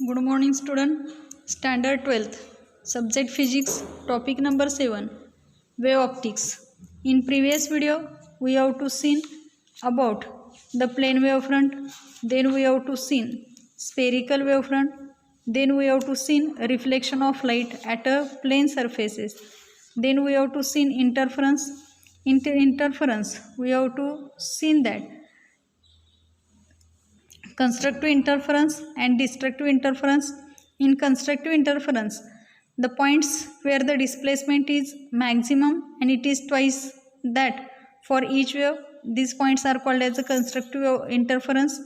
Good morning student. Standard 12th. Subject Physics. Topic number 7. Wave optics. In previous video we have to seen about the plane wavefront. Then we have to seen spherical wavefront. Then we have to seen reflection of light at a plane surfaces. Then we have to seen interference. Interference we have to seen that constructive interference and destructive interference. In constructive interference, the points where the displacement is maximum and it is twice that for each wave, these points are called as the constructive interference.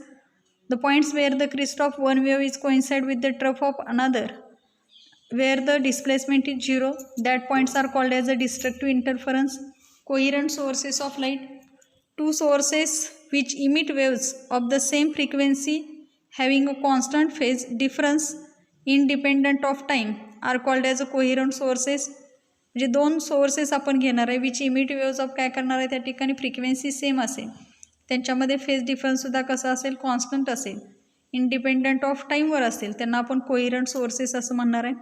The points where the crest of one wave is coincide with the trough of another, where the displacement is zero, that points are called as a destructive interference. Coherent sources of light. Two sources which emit waves of the same frequency having a constant phase difference independent of time are called as a coherent sources. म्हणजे दोन sources आपण घेणार आहे which emit waves of काय करणार आहे त्या ठिकाणी फ्रिक्वेन्सी सेम असेल, त्यांच्यामध्ये फेज डिफरन्ससुद्धा कसा असेल, कॉन्स्टंट असेल, इंडिपेंडंट ऑफ टाईमवर असेल, त्यांना आपण कोहिरंट सोर्सेस असं म्हणणार आहे.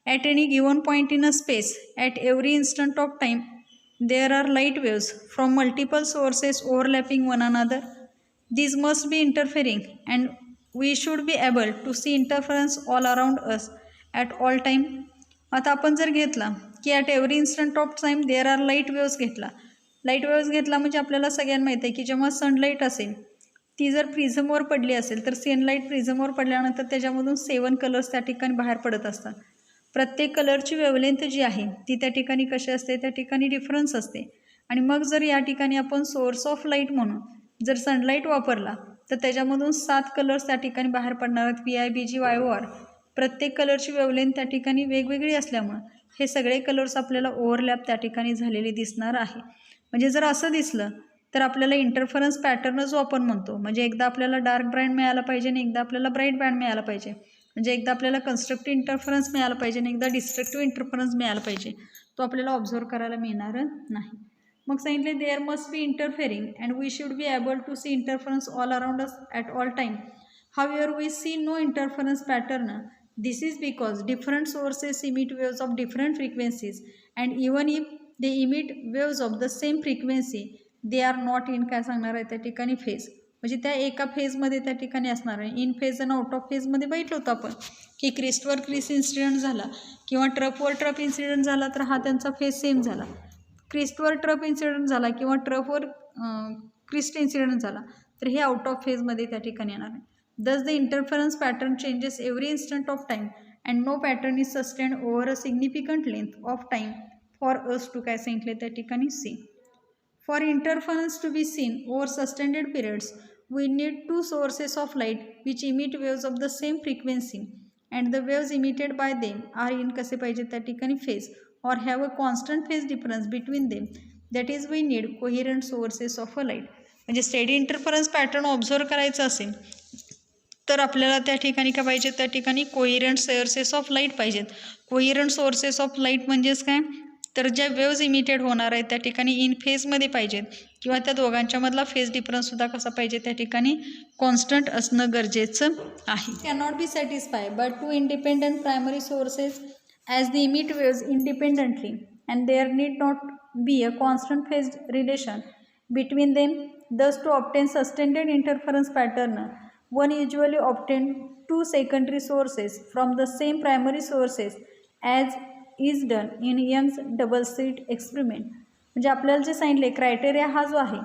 At any given point in a space at every instant of time there are light waves from multiple sources overlapping one another. These must be interfering and we should be able to see interference all around us at all time. आता आपण जर घेतला की at every instant of time there are light waves घेतला, light waves घेतला म्हणजे आपल्याला सगळ्यांना माहीत आहे की जेव्हा सनलाईट असेल ती जर प्रिझमवर पडली असेल तर सनलाईट प्रिझमवर पडल्यानंतर त्याच्यामधून 7 कलर्स त्या ठिकाणी बाहेर पडत असतात. प्रत्येक कलरची वेवलेंथ जी आहे ती त्या ठिकाणी कशी असते, त्या ठिकाणी डिफरन्स असते. आणि मग जर या ठिकाणी आपण सोर्स ऑफ लाईट म्हणून जर सनलाईट वापरला तर त्याच्यामधून 7 कलर्स त्या ठिकाणी बाहेर पडणार आहेत, PIBG YOR. प्रत्येक कलरची वेवलेंथ त्या ठिकाणी वेगवेगळी असल्यामुळं हे सगळे कलर्स आपल्याला ओव्हरलॅप त्या ठिकाणी झालेले दिसणार आहे. म्हणजे जर असं दिसलं तर आपल्याला इंटरफरन्स पॅटर्न जो आपण म्हणतो, म्हणजे एकदा आपल्याला डार्क बँड मिळाला पाहिजे आणि एकदा आपल्याला ब्राईट बँड मिळाला पाहिजे, म्हणजे एकदा आपल्याला कन्स्ट्रक्टिव्ह इंटरफरन्स मिळाला पाहिजे आणि एकदा डिस्ट्रक्टिव्ह इंटरफरन्स मिळाला पाहिजे, तो आपल्याला ऑब्झर्व करायला मिळणार नाही. मग सांगितले there must be interfering and we should be able to see interference all around us at all time. However we see no interference pattern. This is because different sources emit waves of different frequencies and even if they emit waves of the same frequency they are not in काय सांगणार आहे त्या ठिकाणी phase, म्हणजे त्या एका फेजमध्ये त्या ठिकाणी असणार आहे. इन फेज आणि आउट ऑफ फेजमध्ये बघितलं होतं आपण की क्रिस्टवर क्रिस इन्सिडेंट झाला किंवा ट्रफवर ट्रफ इन्सिडेंट झाला तर हा त्यांचा फेज सेम झाला. क्रिस्टवर ट्रफ इन्सिडेंट झाला किंवा ट्रफवर क्रिस्ट इन्सिडेंट झाला तर हे आउट ऑफ फेजमध्ये त्या ठिकाणी येणार आहे. Thus the interference pattern changes every instant of time and no pattern is sustained over a significant length of time for us to काय सांगितले त्या ठिकाणी see. For interference to be seen over sustained periods, we need two sources of light which emit waves of the same frequency and the waves emitted by them are in कसे पाहिजे त्या ठिकाणी phase or have a constant phase difference between them. That is we need coherent sources of a light. म्हणजे steady interference pattern observe करायचं असेल तर आपल्याला त्या ठिकाणी काय पाहिजे, त्या ठिकाणी कोहिरंट सोर्सेस ऑफ लाईट पाहिजेत. कोहिरंट सोर्सेस ऑफ लाईट म्हणजेच काय, तर ज्या वेव्ज इमिटेड होणार आहेत त्या ठिकाणी इन फेजमध्ये पाहिजेत किंवा त्या दोघांच्यामधला फेज डिफरन्ससुद्धा कसा पाहिजे, त्या ठिकाणी कॉन्स्टंट असणं गरजेचं आहे. Cannot be satisfy but two independent primary sources as the emit waves independently and there need not be a constant phase relation between them. Thus to obtain sustained interference pattern one usually obtain two secondary sources from the same primary sources as is done in Young's double slit experiment. म्हणजे आपल्याला जे सांगितले criteria हा जो आहे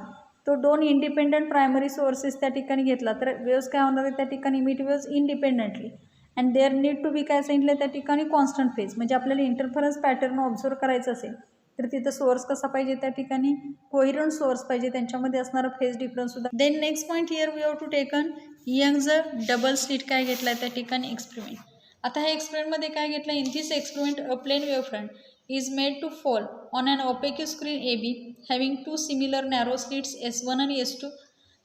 तो दोन independent primary sources त्या ठिकाणी घेतला तर वेव्स काय होणार आहे, त्या ठिकाणी emit waves independently and there need to be काय सांगितलं त्या ठिकाणी कॉन्स्टंट फेज. म्हणजे आपल्याला इंटरफरन्स पॅटर्न ऑब्झर्व करायचं असेल तर तिथं सोर्स कसा पाहिजे, त्या ठिकाणी कोहिरंट सोर्स पाहिजे, त्यांच्यामध्ये असणारा फेज डिफरन्स सुद्धा. Then next point here we have to taken Young's double slit काय घेतला त्या ठिकाणी एक्सपेरिमेंट. आता ह्या एक्सपेरिमेंटमध्ये काय घेतलं, in this experiment a plane wave front is made to fall on an opaque screen AB having two similar narrow slits S1 and S2.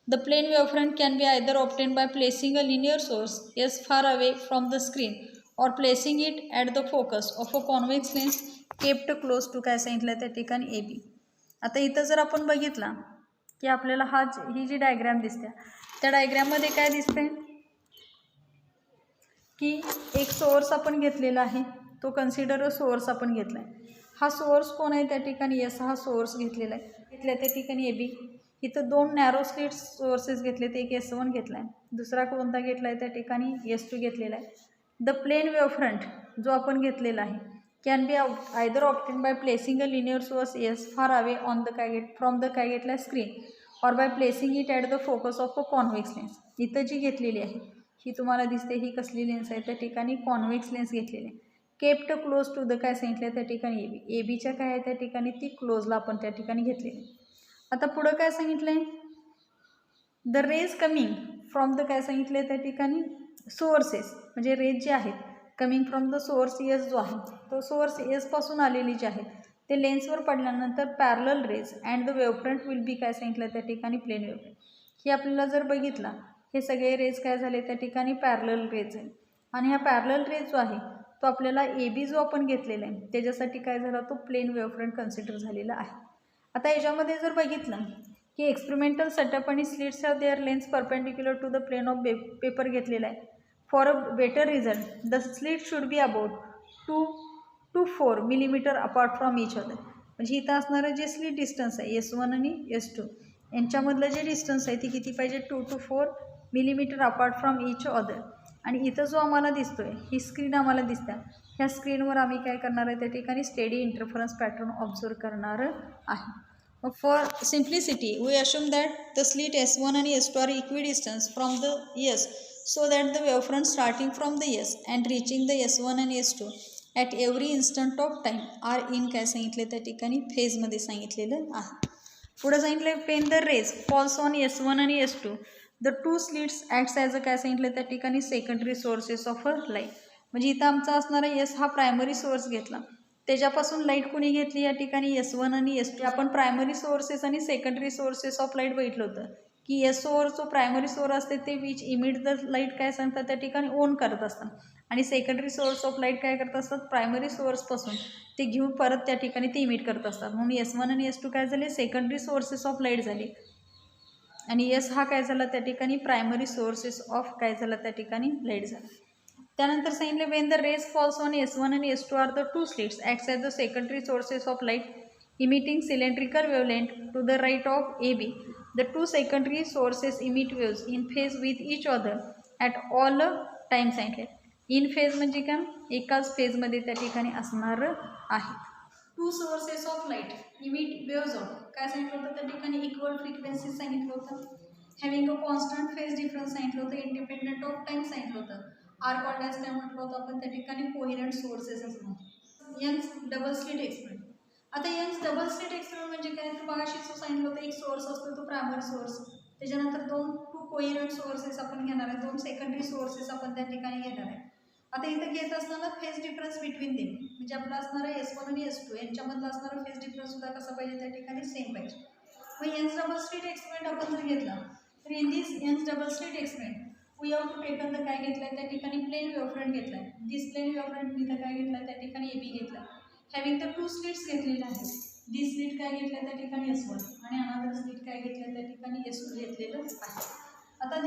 The plane wavefront can be either obtained by placing a linear source S far away from the screen or placing it at the focus of a convex lens kept close to काय सांगितलं त्या ठिकाणी AB. आता इथं जर आपण बघितला की आपल्याला ही जी डायग्राम दिसते त्या डायग्राममध्ये काय दिसते, की एक सोर्स आपण घेतलेला आहे, तो कन्सिडर अ सोर्स आपण घेतला आहे. हा सोर्स कोण आहे त्या ठिकाणी एस हा सोर्स घेतलेला आहे. घेतल्या त्या ठिकाणी ए बी. इथं 2 नॅरो स्लिट सोर्सेस घेतलेत, एक S1 घेतला आहे, दुसरा कोणता घेतला आहे त्या ठिकाणी S2 घेतलेला आहे. द प्लेन वेव्ह फ्रंट जो आपण घेतलेला आहे can be either obtain by placing a linear source S far away on the काय गेट फ्रॉम द काय गेटला screen or by placing it at the focus of a convex lens. इथं जी घेतलेली आहे ही तुम्हाला दिसते, ही कसली लेन्स आहे त्या ठिकाणी कॉन्व्हेक्स लेन्स घेतलेली आहे. केप्ट क्लोज टू द काय सांगितलं त्या ठिकाणी ए बी. ए बीच्या काय आहे त्या ठिकाणी ती क्लोजला आपण त्या ठिकाणी घेतलेली. आता पुढं काय सांगितलं आहे, the rays coming from the काय सांगितलं आहे त्या ठिकाणी सोर्सेस, म्हणजे रेज जे आहेत coming from the source S जो आहे तो सोर्स एसपासून आलेली जी आहेत ते लेन्सवर पडल्यानंतर parallel rays and the wavefront will be काय सांगितलं त्या ठिकाणी प्लेन वेव्हफ्रंट. ही आपल्याला जर बघितला हे सगळे रेज काय झाले त्या ठिकाणी पॅरलल रेज आहे. आणि हा पॅरलल रेज जो आहे तो आपल्याला ए बी जो आपण घेतलेला आहे त्याच्यासाठी काय झाला, तो प्लेन वेव्हफ्रंट कन्सिडर झालेला आहे. आता याच्यामध्ये जर बघितलं की एक्सपेरिमेंटल सेटअप आणि slits of there lens perpendicular to the plane of paper घेतलेला आहे. For a better result the slit should be about 2 to 4 millimetre apart from each other. म्हणजे इथं असणारं जे स्लिट डिस्टन्स आहे S1 आणि S2 यांच्यामधलं जे डिस्टन्स आहे ती किती पाहिजे, 2 to 4 millimetre apart from each other. आणि इथं जो आम्हाला दिसतोय ही स्क्रीन आम्हाला दिसते, ह्या स्क्रीनवर आम्ही काय करणार आहे त्या ठिकाणी स्टेडी इंटरफरन्स पॅटर्न ऑब्झर्व करणार आहे. मग for simplicity we assume that the slit S1 आणि S2 are equidistance from the S so that the wavefront starting from the S and reaching the S1 आणि S2 at every instant of time are in काय सांगितले त्या ठिकाणी फेजमध्ये सांगितलेलं आहे. पुढे सांगितलं पेन the rays falls on S1 आणि S2 the two slits acts as a काय सांगितलं त्या ठिकाणी secondary sources of a light. म्हणजे इथं आमचा असणारा एस हा प्रायमरी सोर्स घेतला, त्याच्यापासून लाईट कुणी घेतली या ठिकाणी S1 आणि S2. आपण प्रायमरी सोर्सेस आणि सेकंडरी सोर्सेस ऑफ लाईट बघितलं होतं की एस सोर्स जो प्रायमरी सोर्स असते ते विच इमिट द लाईट काय सांगतात त्या ठिकाणी ओन करत असतात, आणि सेकंडरी सोर्स ऑफ लाईट काय करत असतात, प्रायमरी सोर्सपासून ते घेऊन परत त्या ठिकाणी ते इमिट करत असतात. म्हणून S1 आणि S2 काय झाले, सेकंडरी सोर्सेस ऑफ लाईट झाले, आणि एस हा काय झाला त्या ठिकाणी प्रायमरी सोर्सेस ऑफ काय झाला त्या ठिकाणी लाईट झाला. त्यानंतर सांगितले when the rays falls on S1 आणि S2 are the two slits acts as the secondary sources of light emitting cylindrical wavelength to the right of A B. The two secondary sources emit waves in phase with each other at all time सांगितले. In phase म्हणजे काय, एकाच फेजमध्ये त्या ठिकाणी असणार आहे. Two sources of light emit waves of काय सांगितलं होतं त्या ठिकाणी इक्वल फ्रिक्वेन्सी सांगितलं होतं. Having a constant phase difference सांगितलं होतं. इंडिपेंडंट ऑफ टाईम सांगितलं होतं. आर कॉन्डॅक्स काय म्हटलं होतं आपण त्या ठिकाणी कोहिरंट सोर्सेस असं म्हणतो. Young's double slit experiment. आता यंग्स डबल स्लिट एक्सपेरिमेंट म्हणजे काय, तर मगाशी सांगितलं होतं एक सोर्स असतो तो प्रायमरी सोर्स, त्याच्यानंतर 2 कोहिरंट सोर्सेस आपण घेणार आहे, 2 सेकंडरी सोर्सेस आपण त्या ठिकाणी घेणार आहे. आता इथं घेत असताना फेज डिफरन्स बिटवीन देम म्हणजे आपला असणारा S1 आणि S2 यांच्यामधला असणारा फेज डिफरन्स सुद्धा कसा पाहिजे त्या ठिकाणी सेम पाहिजे. मग यंग्स डबल स्लिट एक्सपेरिमेंट आपण जर घेतला तर in this Young's double slit experiment we have to taken the काय घेतलं आहे त्या ठिकाणी प्लेन वेव्हफ्रंट घेतला आहे. दिस प्लेन वेव्हफ्रंट इथं काय घेतला आहे त्या ठिकाणी ए बी घेतला आहे. हॅव्हिंग द टू स्लिट्स घेतलेले आहेत. दिस स्लिट काय घेतलं आहे त्या ठिकाणी S1 आणि अनादर स्लिट काय घेतलं आहे त्या ठिकाणी S2 घेतलेलं आहे. आता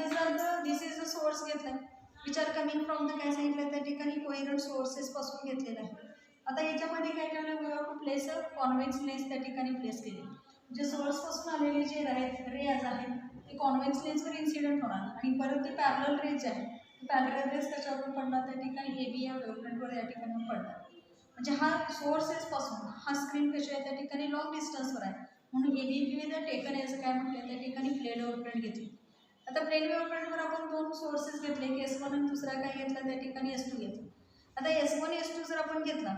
दिस इज द सोर्स घेतला आहे which are coming from the काय सांगितलं त्या ठिकाणी कोहिरंट सोर्सेसपासून घेतलेलं आहे. आता याच्यामध्ये काय ठेवलं, we have to place a convex lens त्या ठिकाणी प्लेस केली. जे सोर्सपासून आलेले जे रेज आहेत ते कॉन्व्हेक्स लेन्सवर इन्सिडेंट होणार आणि परत ते पॅरलल रेज आहे पॅरलल रेज कशावर पडणार त्या ठिकाणी ए बी या वेव्हफ्रंटवर या ठिकाणी पडणार. म्हणजे हा सोर्सेसपासून हा स्क्रीन कशी आहे त्या ठिकाणी लॉंग डिस्टन्सवर आहे, म्हणून ए बी विविध टेकन याचं काय म्हटलं त्या ठिकाणी प्लेन वेव्हफ्रंट घेतली. आता प्लेन वेव्हफ्रंटवर आपण 2 सोर्सेस घेतले की S1 आणि दुसरा काय घेतला त्या ठिकाणी S2 घेतला. आता S1 S2 जर आपण घेतला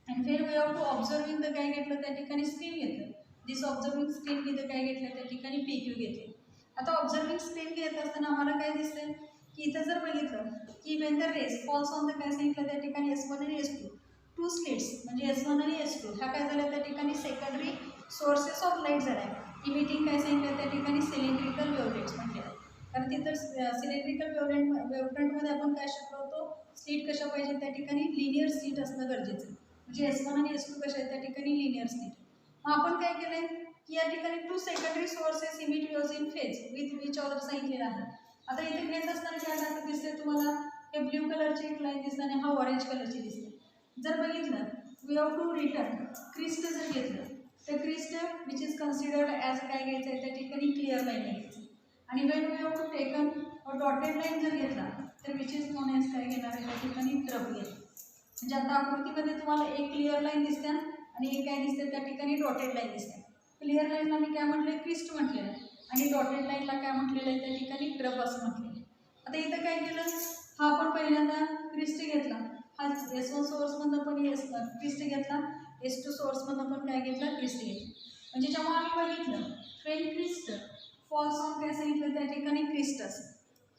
आणि फेर we have to observing the काय घेतलं त्या ठिकाणी स्क्रीन घेतलं. दिस ऑब्झर्विंग स्क्रीन इथं काय घेतलं त्या ठिकाणी PQ घेतली. आता ऑब्झर्विंग स्क्रीन घेत असताना आम्हाला काय दिसतंय की इथं जर बघितलं की Wien the rays falls on the काय सांगितलं त्या ठिकाणी S1 आणि S2 टू स्लिट्स म्हणजे S1 आणि S2 ह्या काय झाल्या त्या ठिकाणी सेकंडरी सोर्सेस ऑफ लाईट झाल्या. इमिटिंग काय सांगितलं त्या ठिकाणी सिलेंड्रिकल वेव्हलेट्स म्हटले आहे. कारण तिथं सिलेंड्रिकल वेव्हफ्रंटमध्ये आपण काय शिकलो होतो, स्लिट कशा पाहिजे त्या ठिकाणी लिनियर स्लिट असणं गरजेचं आहे. म्हणजे S1 आणि S2 कशा आहेत त्या ठिकाणी लिनियर स्लिट. मग आपण काय केलं आहे की या ठिकाणी 2 secondary sources emit waves in phase with which other सांगितलेलं आहे. आता इथे घेत असताना काय दाखवत दिसते तुम्हाला, हे ब्ल्यू कलरची एक लाईन दिसते आणि हा ऑरेंज कलरची दिसते। जर बघितलं we have to return crest जर घेतलं तर crest which is considered as काय घ्यायचं आहे त्या ठिकाणी क्लिअर लाईन घ्यायचं आणि when we have to taken dotted line जर घेतला तर विच इज नोन ॲज काय घेणार आहे त्या ठिकाणी ट्रफ घ्यायचं। म्हणजे आता आकृतीमध्ये तुम्हाला एक क्लिअर लाईन दिसते आणि एक काय दिसते त्या ठिकाणी डॉटेड लाईन दिसते। क्लिअर लाईनला मी काय म्हटलं क्रिस्ट म्हटलेलं आणि डॉटेड लाईनला काय म्हटलेलं आहे त्या ठिकाणी ट्रफ असं म्हटलेलं। आता इथं काय केलं हा आपण पहिल्यांदा क्रिस्ट घेतला, हा S1 सोर्समधनं पण क्रिस्ट घेतला, S2 सोर्समधनं पण काय घेतला क्रिस्ट घेतला। म्हणजे जेव्हा आम्ही बघितलं फेन क्रिस्ट फॉल्स ऑन काय सांगितलं त्या ठिकाणी क्रिस्ट असेल,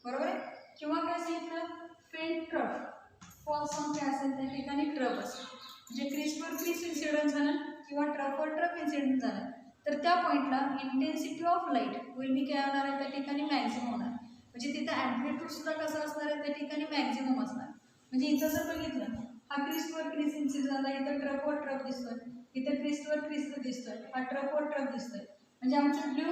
बरोबर आहे, किंवा काय सांगितलं फेन ट्रफ फॉल्स ऑन काय असेल त्या ठिकाणी ट्रफ असेल। म्हणजे क्रिस्टवर क्रिस्ट इन्सिडन्स झाला किंवा ट्रफवर ट्रफ इन्सिडन्स झाला तर त्या पॉईंटला intensity of light will be काय होणार आहे त्या ठिकाणी मॅक्झिमम होणार। म्हणजे तिथं ॲम्प्लिट्यूड सुद्धा कसं असणार आहे त्या ठिकाणी मॅक्झिमम असणार। म्हणजे इथं जर बघितलं हा क्रिस्टवर क्रिस्ट इन्सिड झाला, इथं ट्रफवर ट्रफ दिसतोय, इथं क्रिस्टवर क्रिस्ट दिसतोय, हा ट्रफवर ट्रफ दिसतोय। म्हणजे आमची ब्ल्यू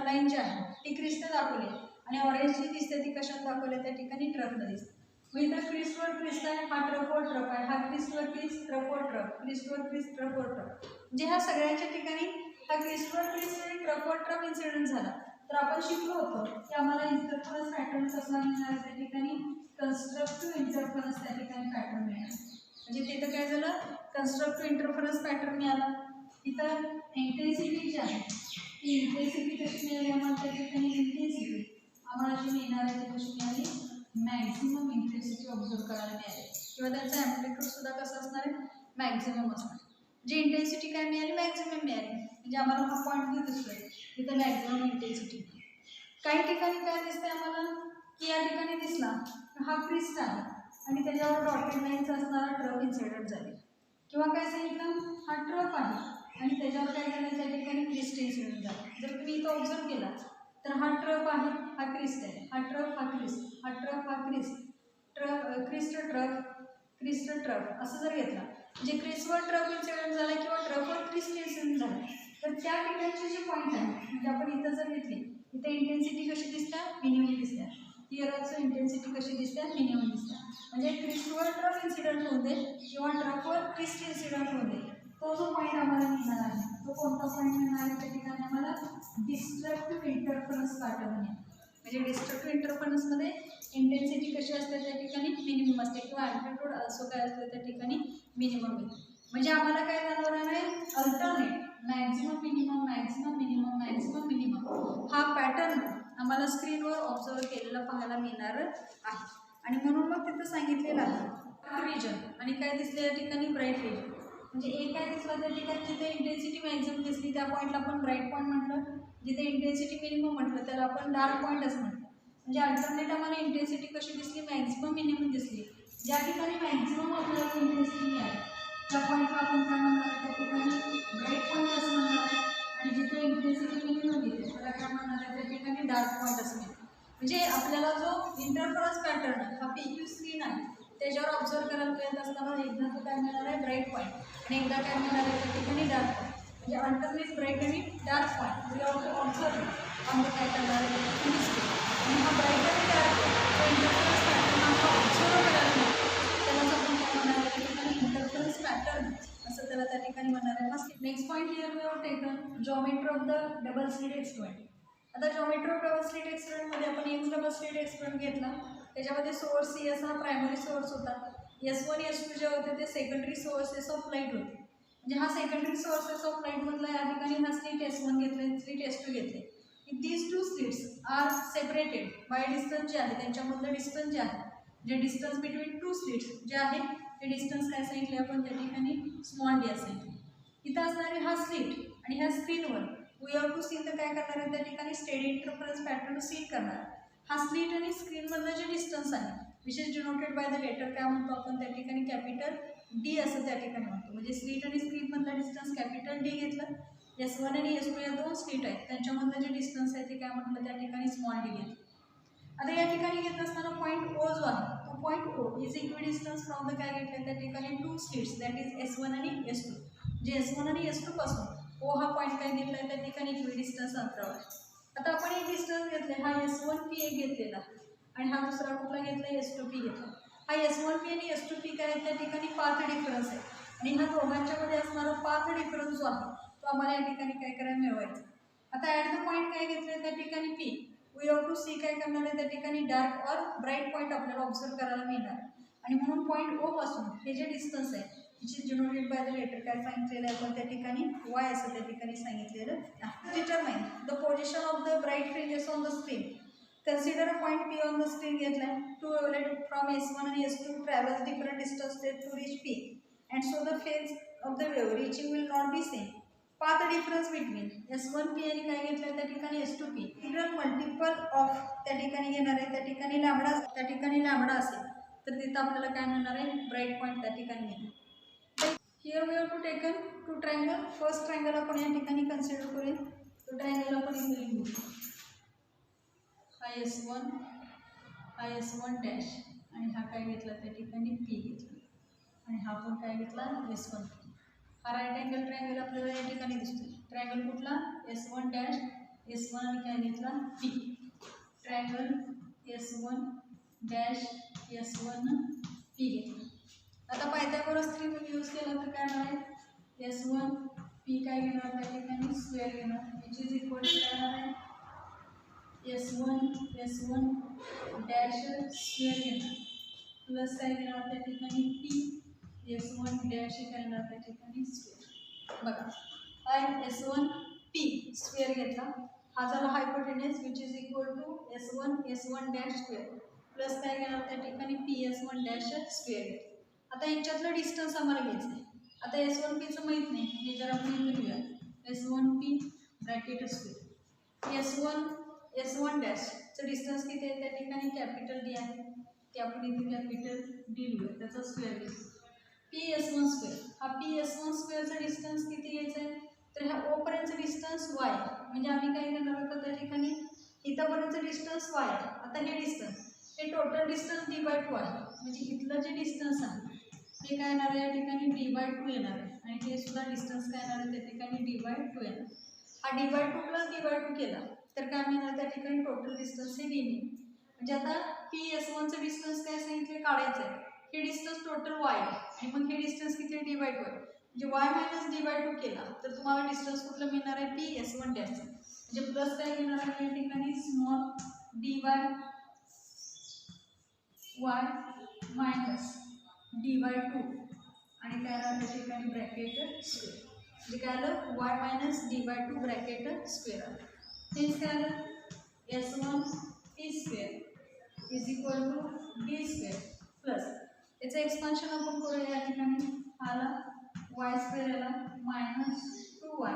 लाईन जी आहे ती क्रिस्ट दाखवली आणि ऑरेंज जी दिसते ती कशात दाखवली त्या ठिकाणी ट्रफला दिसते। मग इथं क्रिस्टवर क्रिस्ट आहे, हा ट्रफवर ट्रफ आहे, हा क्रिस्टवर क्रिस्ट ट्रफवर ट्रफ, क्रिस्टवर क्रिस्ट ट्रफवर ट्रफ। म्हणजे ह्या सगळ्यांच्या ठिकाणी हा क्रिस्टवर क्रिस्ट आणि ट्रफवर ट्रफ इन्सिडेंट झाला तर आपण शिकलो होतो की आम्हाला इंटरफरन्स पॅटर्न कसला मिळणार त्या ठिकाणी कन्स्ट्रक्टिव्ह इंटरफरन्स त्या ठिकाणी पॅटर्न मिळाला। म्हणजे तिथं काय झालं कन्स्ट्रक्टिव्ह इंटरफरन्स पॅटर्न मिळाला। इथं इंटेन्सिटी जी आहे ती इंटेन्सिटी कशी मिळाली आम्हाला त्या ठिकाणी इंटेन्सिटी आम्हाला जी मिळणार आहे ती कशी मिळाली मॅक्झिमम इंटेन्सिटी ऑब्झर्व करायला मिळाली किंवा त्यांचं ॲम्प्लिट्यूड सुद्धा कसं असणार आहे मॅक्झिमम असणार। जी इंटेन्सिटी काय मिळाली मॅक्झिमम मिळाली। म्हणजे आम्हाला हा पॉईंट दिसतोय तिथं मॅक्झिमम इंटेन्सिटी। काही ठिकाणी काय दिसतंय आम्हाला की या ठिकाणी दिसला हा क्रिस्ट आहे आणि त्याच्यावर डॉटेड लाईन्स असणारा ट्रफ इन्सिडेंट झाले किंवा काय सांगितलं हा ट्रफ आहे आणि त्याच्यावर काय झालं त्या ठिकाणी क्रिस्ट इन्सिडेंट झाला। जर तुम्ही इथं ऑब्झर्व केला तर हा ट्रफ आहे, हा क्रिस्ट आहे, हा ट्रफ, हा क्रिस्ट, हा ट्रफ, हा crest, trough crest trough crest trough असं जर घेतला म्हणजे क्रिस्टवर ट्रफ इन्सिडेंट झाला किंवा ट्रफवर क्रिस्ट इन्सिडेंट झाला तर त्या ठिकाणचे जे पॉईंट आहे म्हणजे आपण इथं जर घेतले इथं इंटेन्सिटी कशी दिसते मिनिमम दिसते, हिअर ऑल्सो इंटेन्सिटी कशी दिसते मिनिमम दिसते। म्हणजे क्रिस्टवर ट्रफ इन्सिडेंट होऊ दे किंवा ट्रफवर क्रिस्ट इन्सिडेंट होऊ दे तो जो पॉईंट आम्हाला मिळणार आहे तो कोणता पॉईंट मिळणार आहे त्या ठिकाणी आम्हाला डिस्ट्रक्टिव्ह इंटरफरन्स पॅटर्न आहे। म्हणजे डिस्ट्रक्टिव्ह इंटरफरन्समध्ये इंटेन्सिटी कशी असते त्या ठिकाणी मिनिमम असते किंवा ॲम्प्लिट्यूड ऑल्सो काय असते त्या ठिकाणी मिनिमम आहे। म्हणजे आम्हाला काय जाणवणार आहे alternate maximum minimum maximum minimum maximum minimum हा पॅटर्न आम्हाला स्क्रीनवर ऑब्झर्व केलेला पाहायला मिळणार आहे। आणि म्हणून मग तिथं सांगितलेलं आहे रिजन आणि काय दिसले या ठिकाणी ब्राईट रिजन। म्हणजे एक काय दिसलं त्या ठिकाणी जिथे इंटेन्सिटी मॅक्झिमम दिसली त्या पॉईंटला आपण ब्राईट पॉईंट म्हटलं, जिथे इंटेन्सिटी मिनिमम म्हटलं त्याला आपण डार्क पॉईंट असं म्हटलं। म्हणजे अल्टरनेट आम्हाला इंटेन्सिटी कशी दिसली मॅक्झिमम मिनिमम दिसली। ज्या ठिकाणी मॅक्झिमम आपल्याला इंटेन्सिटी मिळाली त्या पॉईंटला आपण काय म्हणणार आहे त्या ठिकाणी ब्राईट पॉईंट असं म्हणणार आहे आणि जिथे इंटेन्सिटी मिनिमम दिली त्याला काय म्हणणार आहे त्या ठिकाणी डार्क पॉईंट असं म्हणणार। म्हणजे आपल्याला जो इंटरफरन्स पॅटर्न हा PQ स्क्रीन आहे त्याच्यावर ऑब्झर्व करायला मिळत असताना एकदा तो काय मिळणार आहे ब्राईट पॉईंट आणि एकदा काय मिळणार आहे त्या ठिकाणी डार्क पॉईंट। म्हणजे अल्टरनेट ब्राईट आणि dark point we also observe on the काय करणार आहे आणि हा ब्राईट आणि डार्क इंटरफरन्स पॅटर्न आपण ऑब्झर्व करायला मिळतो त्यालाच आपण काय म्हणणार आहे त्या ठिकाणी इंटरफरन्स पॅटर्न असं त्याला त्या ठिकाणी म्हणणार आहे। Next point here we have taken geometry of the double slit experiment. आता जॉमेट्री ऑफ डबल स्लिट एक्सपेरिमेंटमध्ये आपण एक डबल स्लिट एक्सपेरिमेंट घेतला त्याच्यामध्ये सोर्स CS हा प्रायमरी सोर्स होता, S1 S2 जे होते ते सेकंडरी सोर्सेस ऑफ लाईट होते। म्हणजे हा सेकंडरी सोर्सेस ऑफ लाईटमधला या ठिकाणी हा स्लिट S1 घेतले स्लिट S2 घेतले। These two slits are separated by distance जे आहे त्यांच्यामधलं डिस्टन्स जे आहे जे डिस्टन्स बिटवीन टू स्लिट्स जे आहे ते डिस्टन्स काय सांगितले आपण त्या ठिकाणी स्मॉल d सांगितले। इथं असणारी हा स्लिट आणि ह्या स्क्रीनवर वी हॅव टू सीन तर काय करणार आहे त्या ठिकाणी स्टेडी इंटरफरन्स पॅटर्न सीन करणार। हा स्लिट आणि स्क्रीनमधलं जे डिस्टन्स आहे which is denoted by the letter काय म्हणतो आपण त्या ठिकाणी कॅपिटल D असं त्या ठिकाणी म्हणतो। म्हणजे स्लिट आणि स्क्रीनमधला डिस्टन्स कॅपिटल D घेतलं, S1 आणि S2 या दोन स्लिट आहेत त्यांच्यामधलं जे डिस्टन्स आहे ते काय म्हटलं त्या ठिकाणी स्मॉल d घेतलं। आता या ठिकाणी घेत असताना पॉईंट O जो आहे तो point O is equi distance from the काय घेतलं त्या ठिकाणी two slits that is S1 आणि S2। जे S1 आणि S2 पासून O हा पॉईंट काय घेतला आहे त्या ठिकाणी इक्वी डिस्टन्स अंतरावर आहे। आता आपण एक डिस्टन्स घेतले हा S1 P1 घेतलेला आणि हा दुसरा कुठला घेतला S2P घेतला. हा S1P आणि S2P काय त्या ठिकाणी पाथ डिफरन्स आहे आणि ह्या दोघांच्या मध्ये असणारा पाथ डिफरन्स जो आहे तो आम्हाला या ठिकाणी काय करायला मिळवायचा. आता ॲट द पॉईंट काय घेतलं त्या ठिकाणी P. We have to see काय करणार आहे त्या ठिकाणी डार्क और ब्राईट पॉईंट आपल्याला ऑब्झर्व करायला मिळणार आणि म्हणून पॉईंट O पासून हे जे डिस्टन्स आहे which is denoted by the letter काय सांगितलेलं आहे आपण त्या ठिकाणी Y असं त्या ठिकाणी सांगितलेलं आहे. Determine the position of the bright fringes on the screen. Consider a point P on the screen घेतला. Two wavelength from S1 and S2 travels different distance to reach P, and so the phase of the wave reaching will not be same. Path difference between S1P आणि काय घेतलं त्या ठिकाणी S2P. Integral multiple of त्या ठिकाणी घेणार आहे त्या ठिकाणी लॅम्बडा असेल तर तिथं आपल्याला काय मिळणार आहे ब्राईट पॉईंट त्या ठिकाणी मिळणार. Here we have to taken two triangle. First triangle आपण या ठिकाणी कन्सिडर करूया. तो ट्रायंगल आपण इथे लिहू. हा S1 डॅश आणि हा काय घेतला त्या ठिकाणी P घेतला आणि हा पण काय घेतला S1. हा राईट अँगल ट्रायंगल आपल्याला या ठिकाणी दिसतो. ट्रायंगल कुठला S1 डॅश S1 आणि काय घेतला P. Triangle S1 dash S1 P घेतला. आता पायथागोरस थ्योरम यूज केला तर काय होणार आहे S1 P काय घेणार त्या ठिकाणी स्क्वेअर घेणार विच इज इक्वल टू काय होणार आहे S1 डॅश स्क्वेअर घेणार प्लस काय घेणार त्या ठिकाणी P S1 डॅश काय घेणार त्या ठिकाणी स्क्वेअर. बघा हा S1 P स्क्वेअर घेतला हा झाला hypotenuse which is equal to S1 dash square plus काय घेणार त्या ठिकाणी PS1 डॅश स्क्वेअर घेतला. आता यांच्यातलं डिस्टन्स आम्हाला घ्यायचं आहे. आता S1Pचं माहीत नाही हे जर आपण इथे लिहूया S1P bracket square S1 डॅशचं distance किती आहे त्या ठिकाणी कॅपिटल D आहे ते आपण इथे कॅपिटल D लिहूया त्याचा स्क्वेअर घेऊ. PS1 स्क्वेअर हा PS1 स्क्वेअरचा डिस्टन्स किती घ्यायचा आहे तर ह्या ओपर्यंतचं डिस्टन्स Y म्हणजे आम्ही काय करणार आहोत त्या ठिकाणी इथंपर्यंतचं डिस्टन्स Y आहे. आता हे डिस्टन्स हे टोटल डिस्टन्स D/2 आहे म्हणजे इथलं जे डिस्टन्स आहे हे काय येणार आहे या ठिकाणी D/2 येणार आहे आणि हे सुद्धा डिस्टन्स काय येणार आहे त्या ठिकाणी D/2 येणार. हा D/2 प्लस D/2 केला तर काय मिळणार त्या ठिकाणी टोटल डिस्टन्स हे D मिळेल. म्हणजे आता PS1चं डिस्टन्स काय सांगितले काढायचं आहे हे डिस्टन्स टोटल Y आहे आणि मग हे डिस्टन्स किती आहे D/2 आहे म्हणजे Y मायनस D/2 केला तर तुम्हाला डिस्टन्स कुठलं मिळणार आहे PS1 डॅशचं म्हणजे प्लस काय मिळणार आहे या ठिकाणी स्मॉल D/Y मायनस D/2 आणि काय आलं त्या ठिकाणी ब्रॅकेट स्क्वेअर म्हणजे काय आलं Y minus D/2 bracket square आलं. हेच काय आलं S1P square is equal to D square plus याचं एक्सपान्शन आपण करूया या ठिकाणी आला Y स्क्वेअर आला मायनस 2Y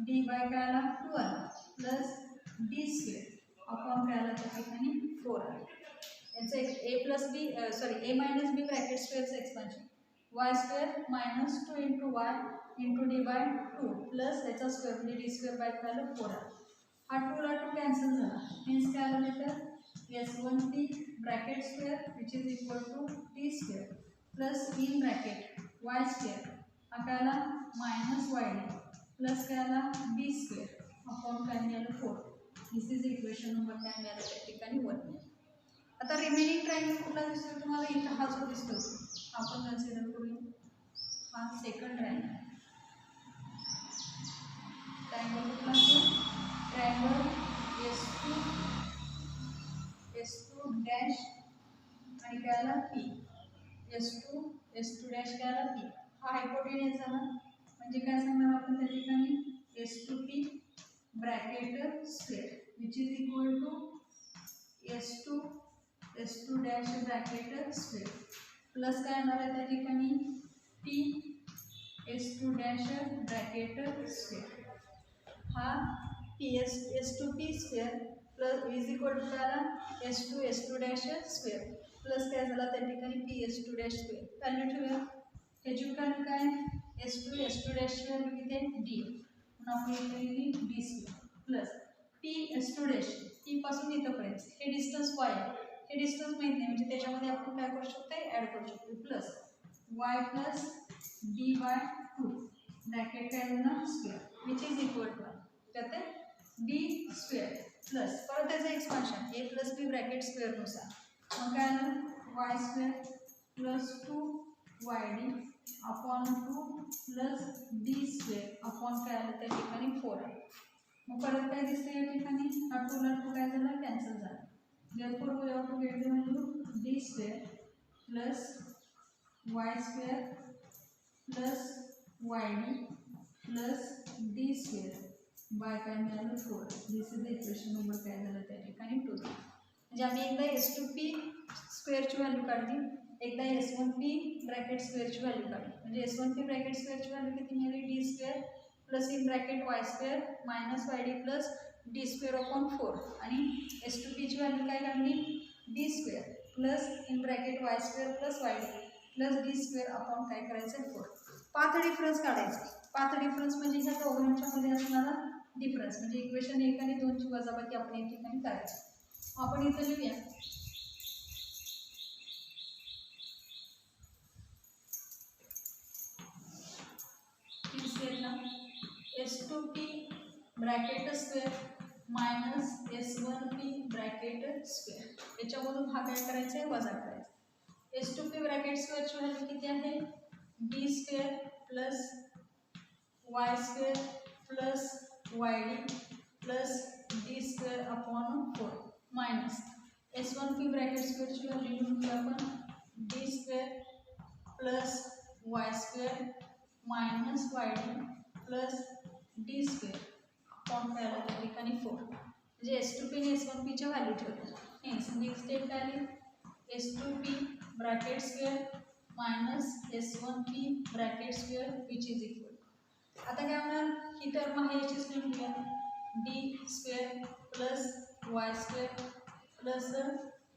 D/काय आला 2 आला प्लस D स्क्वेअर अपॉन काय आला त्या ठिकाणी 4 आला. याचं A मायनस B ब्रॅकेट स्क्वेअरचं expansion Y square minus 2 into Y into D/2 plus याचा स्क्वेअर म्हणजे D स्क्वेअर बाय काय आलं 4 आला. हा 2 ला 2 कॅन्सल झाला मीन्स काय आलं तर S1P bracket square which is equal to D square plus in bracket Y square हा काय आला मायनस YD प्लस काय आला D स्क्वेअर अपॉन काय मिळालं 4. दिस इज इक्वेशन नंबर काय मिळालं त्या ठिकाणी 1 मिळालं. आता रिमेनिंग ट्रायंगल कुठला दिसतो तुम्हाला इथं हा जो दिसतो आपण कन्सिडर करूया हा सेकंड ट्रायंगल. ट्रायंगल कुठला असतो ट्रायंगल S2 डॅश आणि काय आला P S2 डॅश काय आला P हा हायपोटेन्यूस झाला म्हणजे काय सांगणार आपण त्या ठिकाणी S2P bracket square which is equal to S2 dash bracket square plus काय येणार आहे त्या ठिकाणी P S2 dash bracket square हा S2P square plus is equal to काय आला S2 डॅश स्क्वेअर प्लस काय झाला त्या ठिकाणी PS2 डॅश स्क्वेअर व्हॅल्यू ठेवूया. ह्याची व्हॅल्यू काय S2 डॅश व्हॅल्यू किती आहे D म्हणून आपण इथे लिहिली D square plus PS2 dash P पासून इथंपर्यंत हे डिस्टन्स Y आहे हे डिस्टन्स माहीत नाही म्हणजे त्याच्यामध्ये आपण काय करू शकतो ॲड करू शकतो plus Y plus D/2 bracket काय होणार square which is equal to त्यात D स्क्वेअर प्लस परत त्याचं expansion A plus B bracket स्क्वेअरनुसार मग काय आलं Y square plus 2 YD upon 2 plus D square upon काय आलं त्या ठिकाणी 4 आहे. मग परत काय दिसतं या ठिकाणी हा 2 ला 2 काय झालं कॅन्सल झाला. therefore we have to get the value d square plus y square plus yd plus d square by काय मिळालं 4. दिस इज द इक्वेशन नंबर काय झालं त्या ठिकाणी 2. म्हणजे आम्ही एकदा S2p स्क्वेअरची व्हॅल्यू काढली एकदा S1p ब्रॅकेट स्क्वेअरची व्हॅल्यू काढली. म्हणजे S1p ब्रॅकेट स्क्वेअरची व्हॅल्यू किती मिळाली d square plus in bracket y square minus yd plus D square upon 4 आणि S2p ची व्हॅल्यू काय काढली D square plus in bracket y square plus yd plus D square upon काय करायचं 4. Path difference काढायचा. Path difference म्हणजे ह्या दोघांच्या मध्ये असणारा डिफरन्स म्हणजे इक्वेशन 1 आणि 2 ची वजाबाकी आपण या ठिकाणी करायची. आपण इथे लिहूया S2p bracket square minus S1p bracket square याच्यामधून हा काय करायचा आहे वजा करायचा. S2p ब्रॅकेट स्क्वेअरची व्हॅल्यू किती आहे D square plus Y square plus yd plus D square upon 4 minus S1p bracket स्क्वेअरची व्हॅल्यू लिहून घेऊ आपण D square plus Y square minus yd plus D square upon काय आलं त्या ठिकाणी 4. म्हणजे S2p ने S1p च्या व्हॅल्यू ठेवल्या. नेक्स्ट स्टेप काय आली S2p bracket square minus S1p bracket square which is equal. आता काय होणार ही टर्म आहे याचीच लिहून घ्या D square plus Y square plus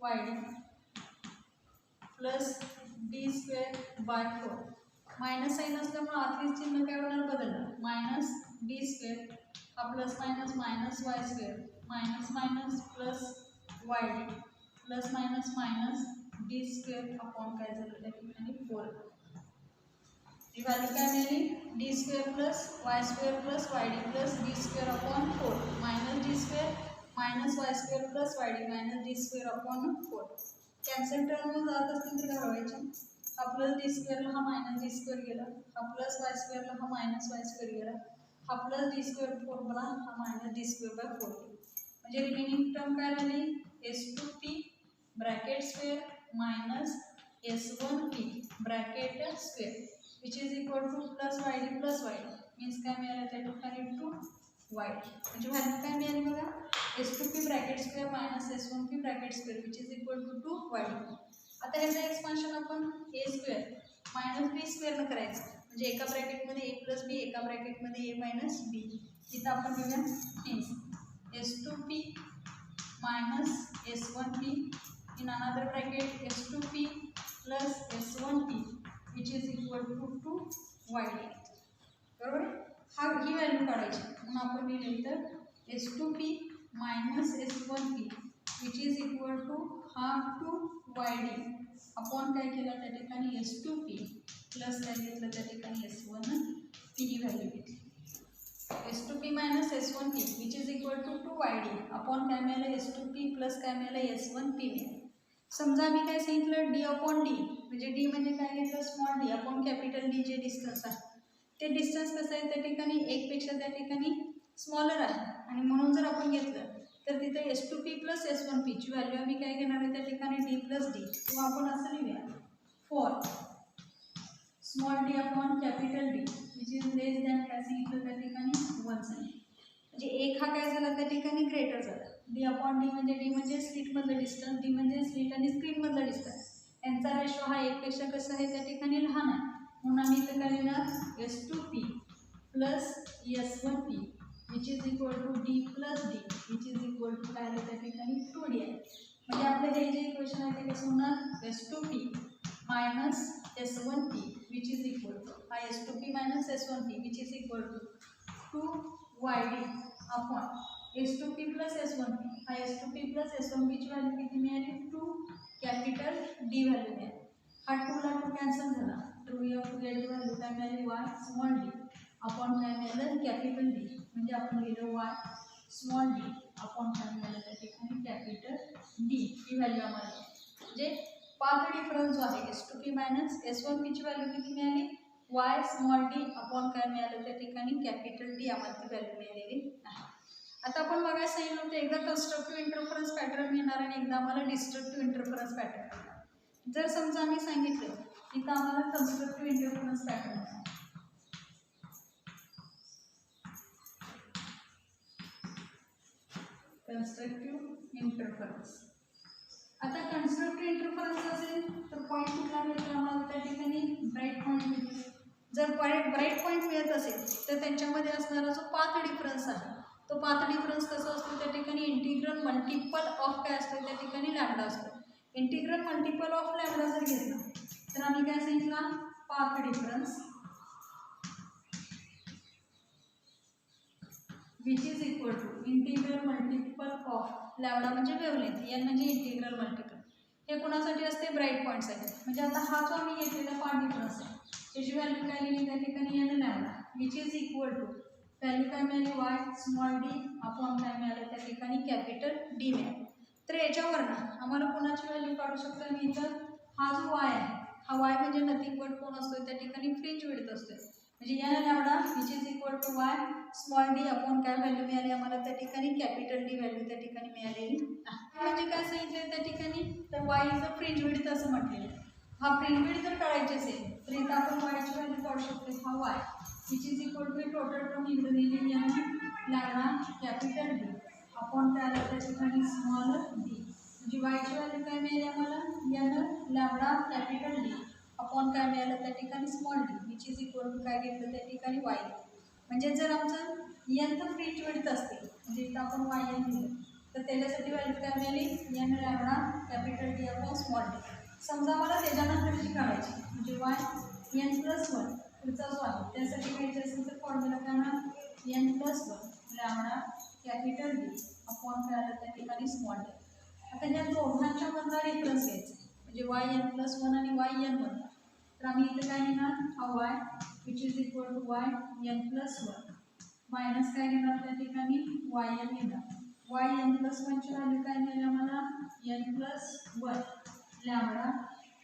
yd plus D square by 4. Minus sign असल्यामुळे आतली चिन्ह काय होणार बदलणार मायनस डी स्क्वेअर हा plus minus minus Y square minus minus plus yd plus minus minus D square upon काय झालं त्या ठिकाणी 4. ही व्हॅल्यू काय मिळाली D square plus Y square plus yd plus D square upon 4 minus D square minus Y square plus yd minus D square upon 4. Cancel term जात असतील तर काय व्हायचे हा प्लस डी स्क्वेअरला हा मायनस डी स्क्वेअर गेला हा प्लस वाय स्क्वेअरला हा मायनस वाय स्क्वेअर गेला हा प्लस डी स्क्वेअर 4 मला हा मायनस डी स्क्वेअर बाय 4 गेला. म्हणजे रिमेनिंग टर्म काय झाली S2p bracket square minus S1p bracket square which is equal two plus yd plus yd means काय मिळालं त्या ठिकाणी 2y. म्हणजे व्हॅल्यू काय मिळाली बघा S2p bracket square minus S1p bracket square which is equal to 2y. आता ह्याचं एक्सपान्शन आपण ए स्क्वेअर मायनस बी स्क्वेअरनं करायचं. म्हणजे एका ब्रॅकेटमध्ये ए प्लस बी एका ब्रॅकेटमध्ये ए मायनस बी. इथं आपण घेऊया means S2p minus S1p in another bracket S2p plus S1p which is equal to 2y. बरोबर ही व्हॅल्यू काढायची म्हणून आपण लिहिलं तर S2p minus S1p which is equal to हा 2yd अपॉन काय केलं त्या ठिकाणी S2p प्लस काय घेतलं त्या ठिकाणी S1p ही व्हॅल्यू घेतली. S2p minus S1p which is equal to 2yd upon काय मिळालं S2p प्लस काय मिळालं S1p मिळालं. समजा मी काय सांगितलं डी अपॉन डी म्हणजे डी म्हणजे काय घेतलं small D upon capital D J distance आहे ते डिस्टन्स कसं आहे त्या ठिकाणी एकपेक्षा त्या ठिकाणी स्मॉलर आहे आणि म्हणून जर आपण घेतलं तर तिथे S2p प्लस S1p ची व्हॅल्यू आम्ही काय घेणार आहे त्या ठिकाणी डी प्लस डी किंवा आपण असं लिहूया for small D upon capital D which is less than काय सांगितलं त्या ठिकाणी 1 सांगितलं. म्हणजे एक हा काय झाला त्या ठिकाणी ग्रेटर झाला. डी अपॉन डी म्हणजे स्लिटमधलं डिस्टन्स डी म्हणजे स्लिट आणि स्क्रीनमधलं डिस्टन्स यांचा रेशो हा एकपेक्षा कसं आहे त्या ठिकाणी लहान आहे म्हणून आम्ही इथं काय लिहिणार S2p plus S1p which is equal to D plus D which is equal to काय आलं त्या ठिकाणी 2d आहे. म्हणजे आपलं हे जे इक्वेशन आहे ते कसं होणार S2p minus S1p which is equal to हा S2p minus S1p which is equal to 2yd upon S2p plus S1p हा S2p प्लस S1p ची व्हॅल्यू किती मिळाली 2 कॅपिटल डी व्हॅल्यू मिळाली. हा 2 ला 2 कॅन्सल झाला तर we have to get value काय मिळाली y स्मॉल डी अपॉन काय मिळालं कॅपिटल डी म्हणजे आपण लिहिलं y स्मॉल डी अपॉन काय मिळालं त्या ठिकाणी कॅपिटल डी ही व्हॅल्यू आम्हाला म्हणजे पाथ डिफरन्स जो आहे S2P मायनस S1P ची व्हॅल्यू किती मिळाली y स्मॉल d अपॉन काय मिळालं त्या ठिकाणी कॅपिटल डी आम्हाला ती व्हॅल्यू मिळालेली आहे. आता आपण बघायला सांगितलं होतं एकदा कन्स्ट्रक्टिव्ह इंटरफरन्स पॅटर्न मिळणार आणि एकदा आम्हाला डिस्ट्रक्टिव्ह इंटरफरन्स पॅटर्न मिळणार. जर समजा आम्ही सांगितलं इथं आम्हाला constructive interference pattern constructive interference. आता कन्स्ट्रक्टिव्ह इंटरफरन्स असेल तर पॉईंट कुठला मिळतो आम्हाला त्या ठिकाणी ब्राईट पॉईंट मिळतो. जर ब्राईट पॉईंट मिळत असेल तर त्यांच्यामध्ये असणारा जो पाथ डिफरन्स आहे तो पाथ डिफरन्स कसा असतो त्या ठिकाणी इंटिग्रल मल्टिपल ऑफ काय असतो त्या ठिकाणी लॅम्बडा असतो. इंटिग्रल मल्टिपल ऑफ लॅम्बडा जर घेतला तर आम्ही काय सांगितलं path difference which is equal to integral multiple of lambda म्हणजे वेवलेंथ एन म्हणजे इंटिग्रल मल्टिपल. हे कोणासाठी असते ब्राईट पॉईंटसाठी. म्हणजे आता हा जो आम्ही घेतलेला पाथ डिफरन्स आहे त्याची व्हॅल्यू काय लिहिली त्या ठिकाणी N lambda which is equal to value काय मिळाली वाय स्मॉल डी अपॉन काय मिळालं त्या ठिकाणी कॅपिटल डी मिळालं. तर याच्यावरनं आम्हाला कोणाची व्हॅल्यू काढू शकतो आम्ही इथं हा जो वाय आहे हा वाय म्हणजे नथिंग बट कोण असतो त्या ठिकाणी फ्रिंज विड्थ असते. म्हणजे N lambda which is equal to Y small D upon काय व्हॅल्यू मिळाली आम्हाला त्या ठिकाणी कॅपिटल डी व्हॅल्यू त्या ठिकाणी मिळालेली आहे. म्हणजे काय सांगितलं त्या ठिकाणी तर Y is a fringe width असं म्हटलेलं आहे. हा फ्रिंज विड्थ जर काढायची असेल तर इथं आपण वायची व्हॅल्यू काढू शकतो हा Y which is equal to total term internet N lambda capital D upon काय आलं त्या ठिकाणी स्मॉल डी. म्हणजे वायची व्हॅल्यू काय मिळाली आम्हाला N lambda capital D upon काय मिळालं त्या ठिकाणी small D which is equal to काय घेतलं त्या ठिकाणी वाय. म्हणजे जर आमचं एन तर फ्रिंज विड्थ असते म्हणजे इथं आपण वाय एन दिलं तर त्याच्यासाठी व्हॅल्यू काय मिळाली N lambda capital D upon small D. समजा मला त्याच्यानंतरची काढायची म्हणजे वाय एन प्लस वन पुढचा जो आहे त्यासाठी घ्यायची असेल तर फॉर्म्युला काय म्हणा N plus one lambda capital D upon काय आलं त्या ठिकाणी स्मॉल डी. आता या दोघांच्या मधला डिफरन्स घ्यायचा म्हणजे वाय एन प्लस वन आणि वाय एन वन. तर आम्ही इथं काय घेणार हा Y which is equal to Y N plus one minus काय घेणार त्या ठिकाणी वाय एन घेणार. वाय एन प्लस वनची व्हॅल्यू काय मिळेल आम्हाला N plus one lambda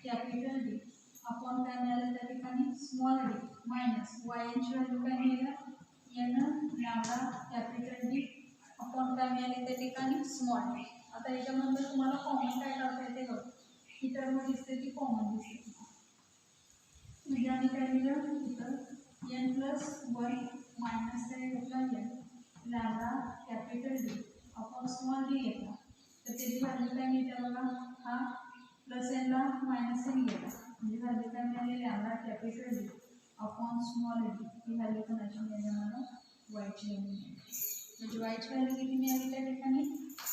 capital D upon काय मिळालं त्या ठिकाणी स्मॉल डी मायनस वाय एनची व्हॅल्यू काय मिळेल N lambda capital D upon काय मिळाले त्या ठिकाणी स्मॉल डी. आता याच्यामधलं तुम्हाला कॉमन काय काढता येते बघ ही टर्म दिसते ती कॉमन दिसते म्हणजे आम्ही काय लिहिलं इथं एन प्लस वन मायनस काय घेतला N lambda capital D upon small D घेतला तर त्याची व्हॅल्यू काय मिळते बघा हा प्लस एनला मायनस एन गेला म्हणजे व्हॅल्यू काय मिळाली lambda capital D upon small D ही व्हॅल्यू कोणाची मिळाली आम्हाला वायची व्हॅल्यू मिळाली. म्हणजे वायची व्हॅल्यू किती मिळाली त्या ठिकाणी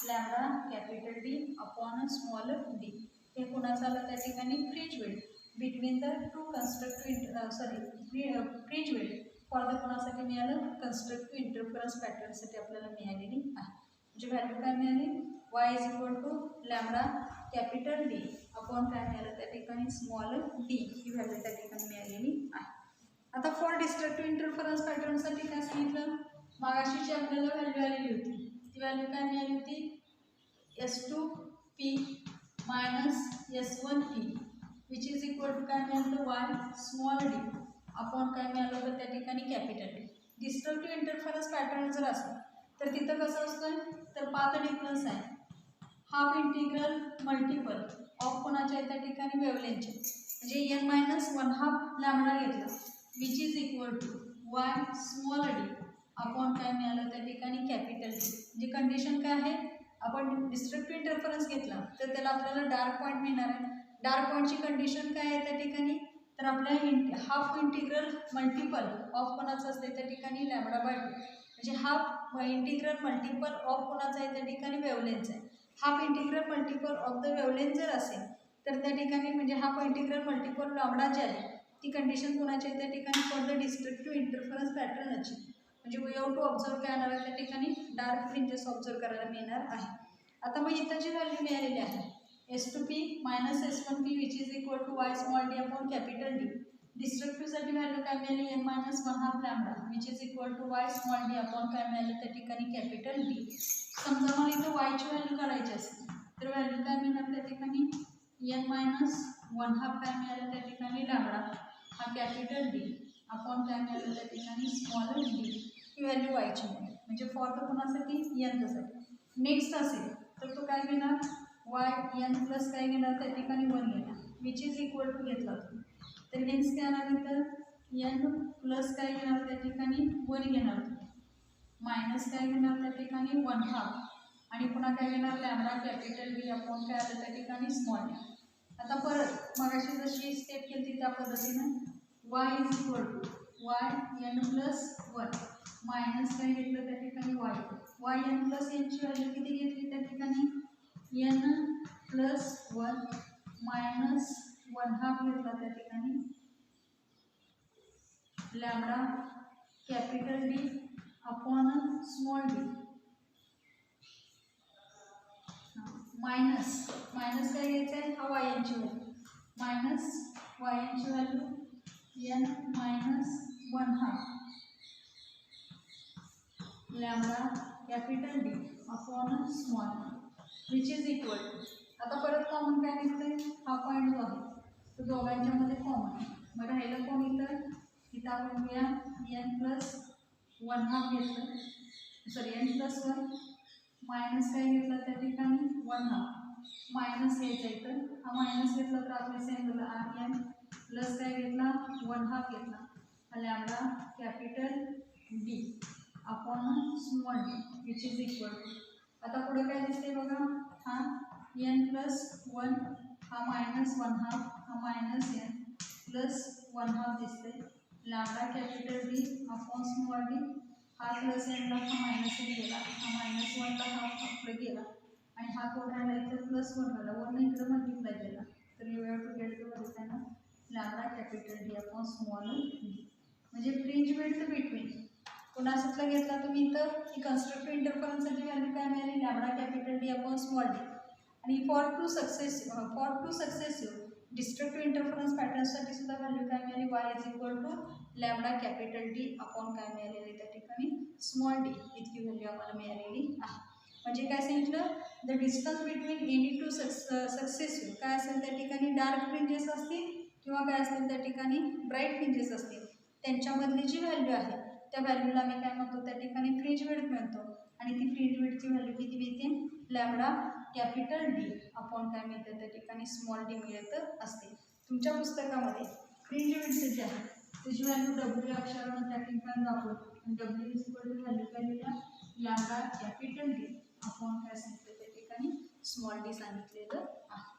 lambda capital D upon small D. हे कोणाचं आलं त्या ठिकाणी fringe width between the two constructive fringe width for the कोणासाठी मिळालं कन्स्ट्रक्टिव्ह इंटरफरन्स पॅटर्नसाठी आपल्याला मिळालेली आहे. म्हणजे व्हॅल्यू काय मिळाली Y is equal to lambda capital D upon काय मिळालं त्या ठिकाणी स्मॉल डी ही व्हॅल्यू त्या ठिकाणी मिळालेली आहे. आता फॉर डिस्ट्रक्टिव्ह इंटरफरन्स पॅटर्नसाठी काय सांगितलं मागाशीची आपल्याला व्हॅल्यू आलेली होती ती व्हॅल्यू काय मिळाली होती S2P minus S1P which is equal to काय मिळालं वाय स्मॉल डी अपॉन काय मिळालं होतं त्या ठिकाणी capital D. Destructive interference pattern जर असेल तर तिथं कसं असतं तर पाथ डिफरन्स आहे हाफ इंटिग्रल मल्टिपल ऑफ कोणाच्या त्या ठिकाणी वेवलेंथचे म्हणजे N minus one half lambda घेतला which is equal to Y small D upon काय मिळालं त्या ठिकाणी कॅपिटल डी. म्हणजे कंडिशन काय आहे आपण डिस्ट्रक्टिव्ह इंटरफरन्स घेतला तर त्याला आपल्याला डार्क पॉईंट मिळणार आहे. डार्क पॉईंटची कंडिशन काय आहे त्या ठिकाणी तर आपल्या हाफ इंटिग्रल मल्टिपल ऑफ कोणाचं असते त्या ठिकाणी लॅम्बडा बाय टू म्हणजे हाफ इंटिग्रल मल्टिपल ऑफ कोणाचं आहे त्या ठिकाणी वेवलेंथचा आहे. Half integral multiple of the wavelength जर असेल तर त्या ठिकाणी म्हणजे हाफ इंटिग्रल मल्टिपल लॅम्बडा जी आहे ती कंडिशन कोणाची आहे त्या ठिकाणी फॉर द डिस्ट्रक्टिव्ह इंटरफरन्स पॅटर्नची म्हणजे वी हॅव टू ऑब्झर्व काय येणार आहे त्या ठिकाणी डार्क फ्रिंजेस ऑब्झर्व करायला मिळणार आहे. आता मग इथं जी व्हॅल्यू मिळालेली आहे S2P minus S1P which is equal to Y small D upon capital D डिस्ट्रक्टिव्हसाठी व्हॅल्यू काय मिळाली N minus one half lambda which is equal to Y small D upon काय मिळालं त्या ठिकाणी कॅपिटल डी. समजा मला इथं वायची व्हॅल्यू काढायची असेल तर व्हॅल्यू काय मिळणार त्या ठिकाणी एन मायनस वन हाफ काय मिळालं त्या ठिकाणी लॅम्बडा हा कॅपिटल डी अपॉन काय मिळालं त्या ठिकाणी स्मॉल डी ही व्हॅल्यू वायची मिळेल. म्हणजे फॉर द कोणासाठी यंत्रसाठी. नेक्स्ट असेल तर तो काय घेणार वाय एन प्लस काय घेणार त्या ठिकाणी वन घेणार विच इज इक्वल टू घेतला तुम्ही तर हेन्स काय आला तर एन प्लस काय घेणार त्या ठिकाणी वन घेणार तुम्ही मायनस काय घेणार त्या ठिकाणी वन हाफ आणि पुन्हा काय घेणार लॅम्बडा कॅपिटल डी अपॉन काय आलं त्या ठिकाणी स्मॉल डी. आता परत मगाशी जशी स्टेप केली त्या पद्धतीनं Y is equal to Y N plus one minus काय घेतलं त्या ठिकाणी वाय एन प्लस एनची व्हॅल्यू किती घेतली त्या ठिकाणी N plus one minus one half घेतला त्या ठिकाणी lambda capital D upon small D minus काय घ्यायचं आहे हा वाय एनची व्हॅल्यू मायनस वाय एनची value N minus one half lambda capital D upon small which is equal to आता परत कॉमन काय निघतंय हा पॉईंट जो आहे तो दोघांच्या मध्ये कॉमन आहे. मग राहिलं कोण इथं आपण घेऊया एन प्लस वन हाफ घेतलं sorry N plus one minus काय घेतला त्या ठिकाणी वन हाफ मायनस घ्यायचा इथं हा मायनस घेतला तर आपल्या सेम झालं आर एन प्लस काय घेतला वन हाफ घेतला हा lambda capital D upon small D which is equal to आता पुढे काय दिसते बघा हा एन प्लस वन हा मायनस वन हाफ हा minus N plus one half दिसते lambda capital D upon small D हा प्लस एनला हा मायनस एन गेला हा मायनस वनला हा पुढे गेला आणि हा कोण राहिला इथं प्लस वन राहिला वन इकडं मल्टिप्लाय केला तर you have to get to ना lambda capital D upon small D. म्हणजे फ्रिंज विड्थ बिटवीन कोणासातला घेतला तुम्ही इथं की कन्स्ट्रक्टिव्ह इंटरफरन्सची व्हॅल्यू काय मिळाली lambda capital D upon small D आणि for two successive destructive interference पॅटर्नसाठी सुद्धा व्हॅल्यू काय मिळाली Y is equal to lambda capital D upon काय मिळालेली त्या ठिकाणी स्मॉल डी इतकी व्हॅल्यू आम्हाला मिळालेली आहे. म्हणजे काय सांगितलं the distance between any two successive काय असेल त्या ठिकाणी डार्क फ्रिंजेस असतील किंवा काय असतील त्या ठिकाणी ब्राईट फ्रिंजेस असतील त्यांच्यामधली जी व्हॅल्यू आहे त्या व्हॅल्यूला आम्ही काय म्हणतो त्या ठिकाणी फ्रिंज विड्थ म्हणतो आणि ती फ्रिंज विड्थची व्हॅल्यू किती मिळते लॅम्बडा कॅपिटल डी अपॉन काय मिळतं त्या ठिकाणी स्मॉल डी मिळत असते. तुमच्या पुस्तकामध्ये फ्रिंज विड्थ जे आहे त्याची व्हॅल्यू डब्ल्यू अक्षरानं त्या ठिकाणी दाखवतो W is equal to value काय लिहिल्या लॅम्बडा कॅपिटल डी अपॉन काय सांगितलं त्या ठिकाणी स्मॉल डी सांगितलेलं आहे.